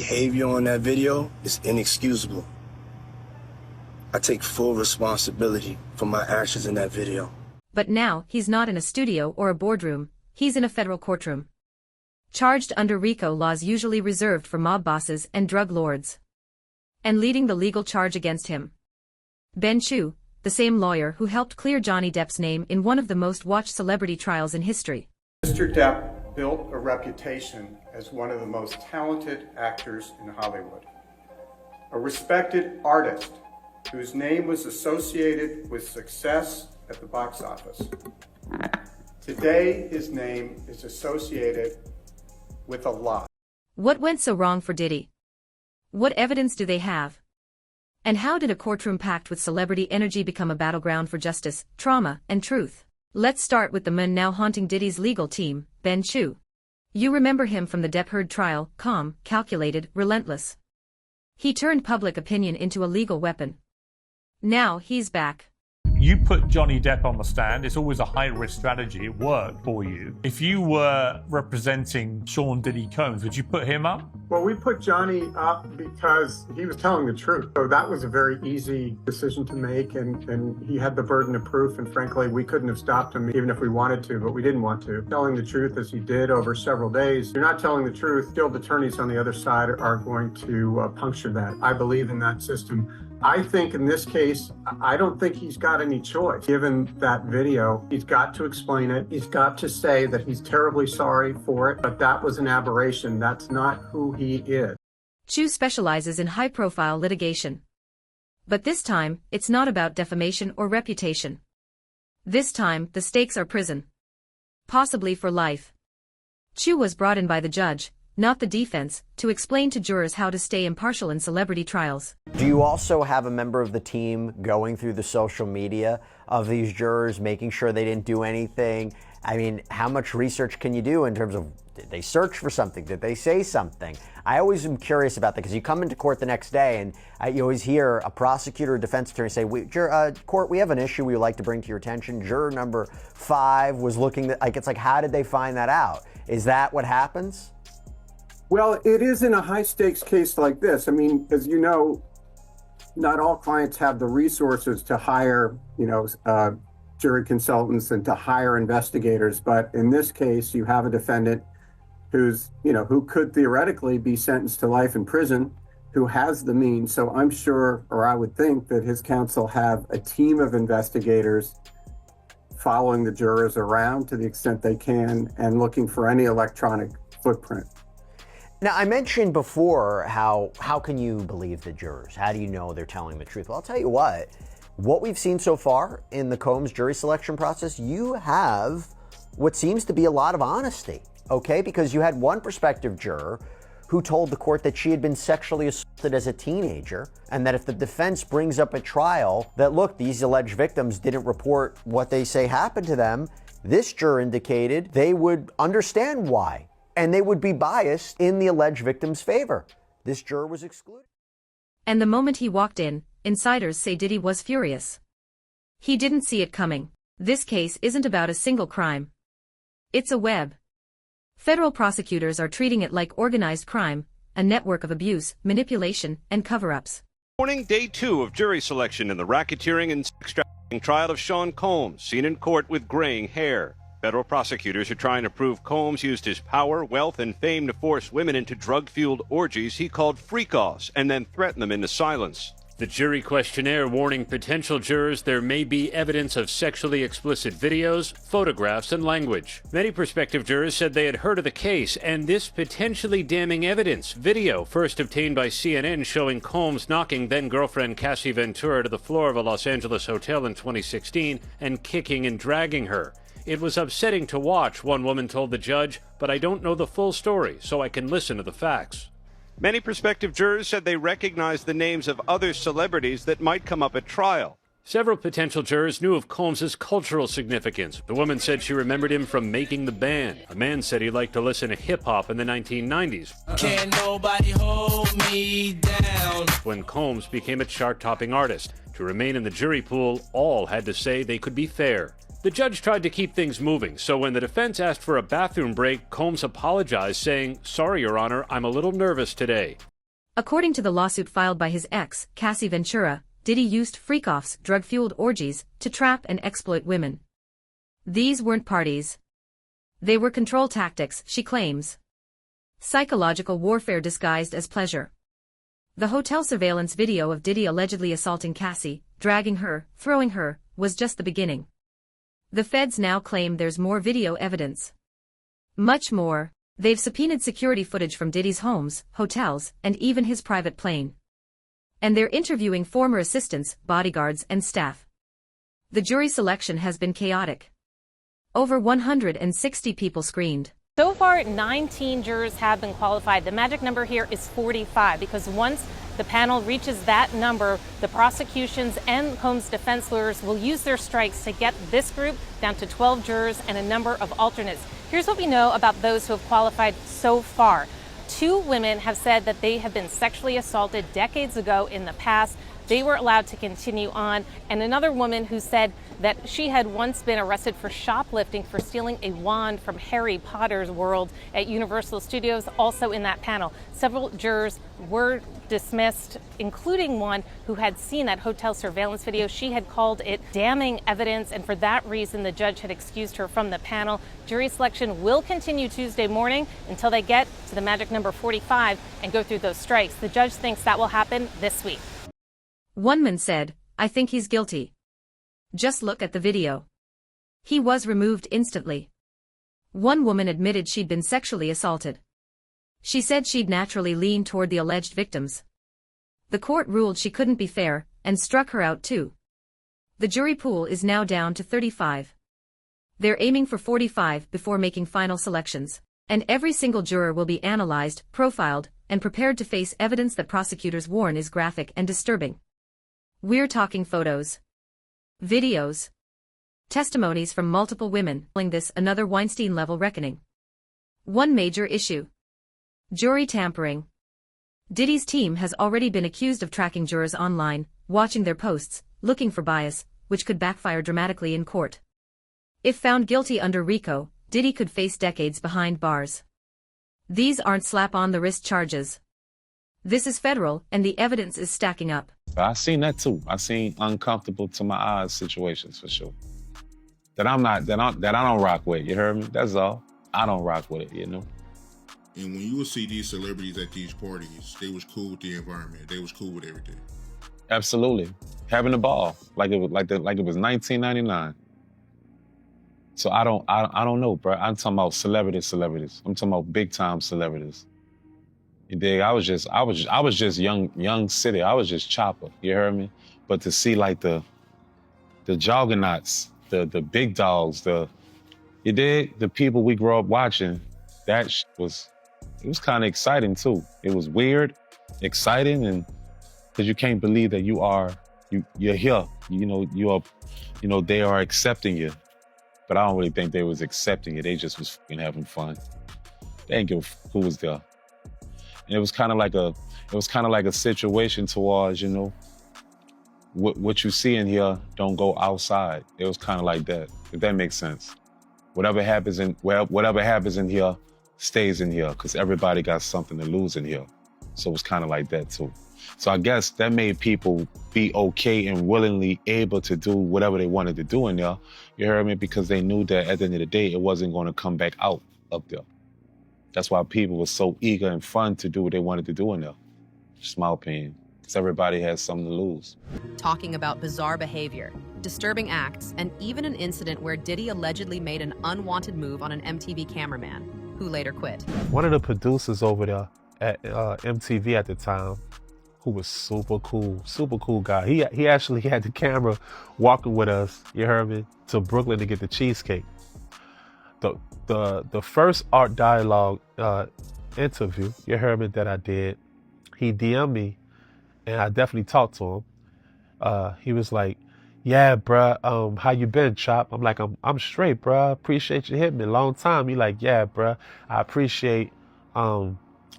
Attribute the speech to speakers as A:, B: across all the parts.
A: behavior on that video is inexcusable. I take full responsibility for my actions in that video.
B: But now, he's not in a studio or a boardroom, he's in a federal courtroom. Charged under RICO laws usually reserved for mob bosses and drug lords. And leading the legal charge against him, Ben Chu, the same lawyer who helped clear Johnny Depp's name in one of the most watched celebrity trials in history.
C: Mr. Depp built a reputation as one of the most talented actors in Hollywood. A respected artist whose name was associated with success at the box office. Today, his name is associated with a lie.
B: What went so wrong for Diddy? What evidence do they have? And how did a courtroom packed with celebrity energy become a battleground for justice, trauma, and truth? Let's start with the man now haunting Diddy's legal team, Ben Chu. You remember him from the Depp trial, calm, calculated, relentless. He turned public opinion into a legal weapon. Now he's back.
D: You put Johnny Depp on the stand. It's always a high-risk strategy. It worked for you. If you were representing Sean Diddy Combs, would you put him up?
C: Well, we put Johnny up because he was telling the truth. So that was a very easy decision to make, and he had the burden of proof, and frankly, we couldn't have stopped him even if we wanted to, but we didn't want to. Telling the truth as he did over several days, you're not telling the truth, skilled attorneys on the other side are going to puncture that. I believe in that system. I think in this case, I don't think he's got any choice. Given that video, he's got to explain it. He's got to say that he's terribly sorry for it, but that was an aberration. That's not who he is.
B: Chu specializes in high-profile litigation. But this time, it's not about defamation or reputation. This time, the stakes are prison. Possibly for life. Chu was brought in by the judge, not the defense, to explain to jurors how to stay impartial in celebrity trials.
E: Do you also have a member of the team going through the social media of these jurors, making sure they didn't do anything? I mean, how much research can you do in terms of, did they search for something? Did they say something? I always am curious about that because you come into court the next day and you always hear a prosecutor or defense attorney say, court, we have an issue we would like to bring to your attention. Juror number 5 was looking, it's like, how did they find that out? Is that what happens?
C: Well, it is in a high-stakes case like this. I mean, as you know, not all clients have the resources to hire, jury consultants and to hire investigators. But in this case, you have a defendant who's, who could theoretically be sentenced to life in prison, who has the means. So I'm sure, or I would think, that his counsel have a team of investigators following the jurors around to the extent they can and looking for any electronic footprint.
E: Now, I mentioned before how can you believe the jurors? How do you know they're telling the truth? Well, I'll tell you what we've seen so far in the Combs jury selection process, you have what seems to be a lot of honesty, okay? Because you had one prospective juror who told the court that she had been sexually assaulted as a teenager, and that if the defense brings up at trial that, look, these alleged victims didn't report what they say happened to them, this juror indicated they would understand why. And they would be biased in the alleged victim's favor. This juror was excluded.
B: And the moment he walked in, insiders say Diddy was furious. He didn't see it coming. This case isn't about a single crime. It's a web. Federal prosecutors are treating it like organized crime, a network of abuse, manipulation, and cover-ups.
F: Morning, day 2 of jury selection in the racketeering and sex trafficking trial of Sean Combs, seen in court with graying hair. Federal prosecutors are trying to prove Combs used his power, wealth, and fame to force women into drug-fueled orgies he called freak-offs and then threaten them into silence.
G: The jury questionnaire warning potential jurors there may be evidence of sexually explicit videos, photographs, and language. Many prospective jurors said they had heard of the case and this potentially damning evidence. Video first obtained by CNN showing Combs knocking then-girlfriend Cassie Ventura to the floor of a Los Angeles hotel in 2016 and kicking and dragging her. It was upsetting to watch, one woman told the judge, but I don't know the full story, so I can listen to the facts.
F: Many prospective jurors said they recognized the names of other celebrities that might come up at trial.
G: Several potential jurors knew of Combs' cultural significance. The woman said she remembered him from Making the Band. A man said he liked to listen to hip-hop in the 1990s.
H: Can't nobody hold me down.
G: When Combs became a chart-topping artist. To remain in the jury pool, all had to say they could be fair. The judge tried to keep things moving, so when the defense asked for a bathroom break, Combs apologized, saying, "Sorry, Your Honor, I'm a little nervous today."
B: According to the lawsuit filed by his ex, Cassie Ventura, Diddy used freak-offs, drug-fueled orgies, to trap and exploit women. These weren't parties. They were control tactics, she claims. Psychological warfare disguised as pleasure. The hotel surveillance video of Diddy allegedly assaulting Cassie, dragging her, throwing her, was just the beginning. The feds now claim there's more video evidence. Much more. They've subpoenaed security footage from Diddy's homes, hotels, and even his private plane. And they're interviewing former assistants, bodyguards, and staff. The jury selection has been chaotic. Over 160 people screened.
I: So far, 19 jurors have been qualified. The magic number here is 45 because once the panel reaches that number, the prosecutions and Combs' defense lawyers will use their strikes to get this group down to 12 jurors and a number of alternates. Here's what we know about those who have qualified so far. 2 women have said that they have been sexually assaulted decades ago in the past. They were allowed to continue on. And another woman who said that she had once been arrested for shoplifting for stealing a wand from Harry Potter's world at Universal Studios, also in that panel. Several jurors were dismissed, including one who had seen that hotel surveillance video. She had called it damning evidence, and for that reason, the judge had excused her from the panel. Jury selection will continue Tuesday morning until they get to the magic number 45 and go through those strikes. The judge thinks that will happen this week.
B: One man said, "I think he's guilty. Just look at the video. He was removed instantly." One woman admitted she'd been sexually assaulted. She said she'd naturally lean toward the alleged victims. The court ruled she couldn't be fair, and struck her out too. The jury pool is now down to 35. They're aiming for 45 before making final selections, and every single juror will be analyzed, profiled, and prepared to face evidence that prosecutors warn is graphic and disturbing. We're talking photos, videos, testimonies from multiple women, calling this another Weinstein-level reckoning. One major issue: jury tampering. Diddy's team has already been accused of tracking jurors online, watching their posts, looking for bias, which could backfire dramatically in court. If found guilty under RICO, Diddy could face decades behind bars. These aren't slap-on-the-wrist charges. This is federal, and the evidence is stacking up.
J: I seen that too. I seen uncomfortable to my eyes situations for sure. That I don't rock with. You heard me? That's all. I don't rock with it. You know.
K: And when you would see these celebrities at these parties, they was cool with the environment. They was cool with everything.
J: Absolutely, having a ball like it was 1999. So I don't know, bro. I'm talking about celebrities. I'm talking about big time celebrities. You dig? I was just young city. I was just chopper. You heard me? But to see like the juggernauts, the big dogs, you dig? The people we grew up watching, it was kind of exciting too. It was weird, exciting, and because you can't believe that you're here. They are accepting you. But I don't really think they was accepting it. They just was fucking having fun. They didn't give a fuck who was there. And it was kind of like a situation towards, what you see in here don't go outside. It was kind of like that, if that makes sense. Whatever happens in here stays in here, because everybody got something to lose in here. So it was kind of like that too. So I guess that made people be okay and willingly able to do whatever they wanted to do in there. You heard me? Because they knew that at the end of the day, it wasn't going to come back out up there. That's why people were so eager and fun to do what they wanted to do in there. Just my opinion. Because everybody has something to lose.
L: Talking about bizarre behavior, disturbing acts, and even an incident where Diddy allegedly made an unwanted move on an MTV cameraman, who later quit.
M: One of the producers over there at MTV at the time, who was super cool guy. He actually had the camera walking with us, you heard me, to Brooklyn to get the cheesecake. The first Art Dialogue interview, you heard me, that I did, he DM'd me, and I definitely talked to him. He was like, "Yeah, bruh, how you been, Chop?" I'm like, I'm straight, bruh. Appreciate you hitting me. Long time. He like, "Yeah, bruh, I appreciate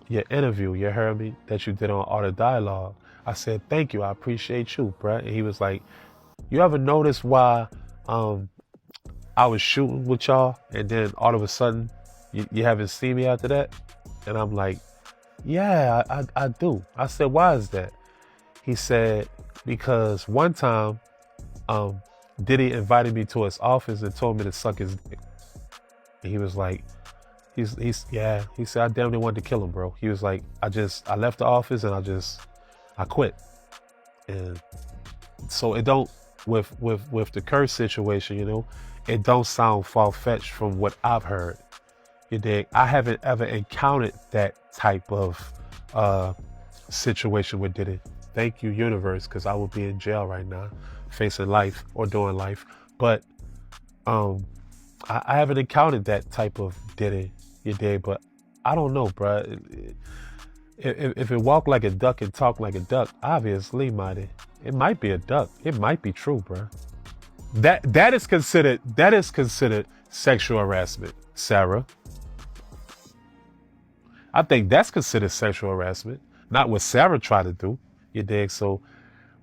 M: your interview, you heard me, that you did on Art of Dialogue." I said, "Thank you, I appreciate you, bruh." And he was like, "You ever notice why I was shooting with y'all, and then all of a sudden you haven't seen me after that?" And I'm like, yeah, I do. I said, why is that? He said, because one time, Diddy invited me to his office and told me to suck his dick. And he was like, he said, I damn near wanted to kill him, bro. He was like, I left the office and I quit. And so it don't, with the curse situation, you know, it don't sound far-fetched from what I've heard. You dig? I haven't ever encountered that type of situation with Diddy. Thank you, universe, because I would be in jail right now, facing life or doing life. But I haven't encountered that type of Diddy, you dig? But I don't know, bro. If it walk like a duck and talk like a duck, obviously, it might be a duck. It might be true, bro. That is considered sexual harassment, Sarah. I think that's considered sexual harassment, not what Sarah tried to do. You dig? So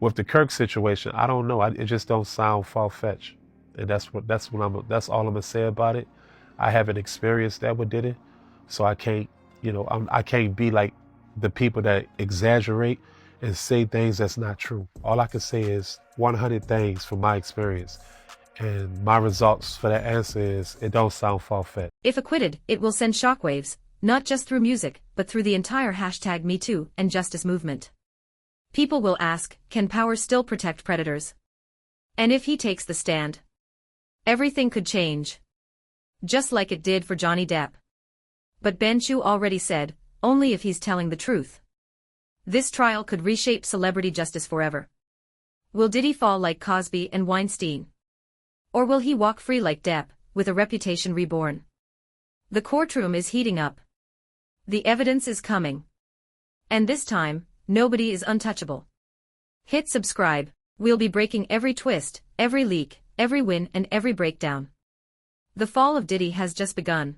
M: with the Kirk situation, I don't know. It just don't sound far-fetched, and that's all I'm gonna say about it. I haven't experienced that with Diddy, so I can't, I can't be like the people that exaggerate and say things that's not true. All I can say is 100 things from my experience, and my results for that answer is it don't sound far-fetched.
B: If acquitted, it will send shockwaves, not just through music, but through the entire #MeToo and justice movement. People will ask, can power still protect predators? And if he takes the stand, everything could change. Just like it did for Johnny Depp. But Ben Chu already said, only if he's telling the truth. This trial could reshape celebrity justice forever. Will Diddy fall like Cosby and Weinstein? Or will he walk free like Depp, with a reputation reborn? The courtroom is heating up. The evidence is coming. And this time, nobody is untouchable. Hit subscribe. We'll be breaking every twist, every leak, every win and every breakdown. The fall of Diddy has just begun.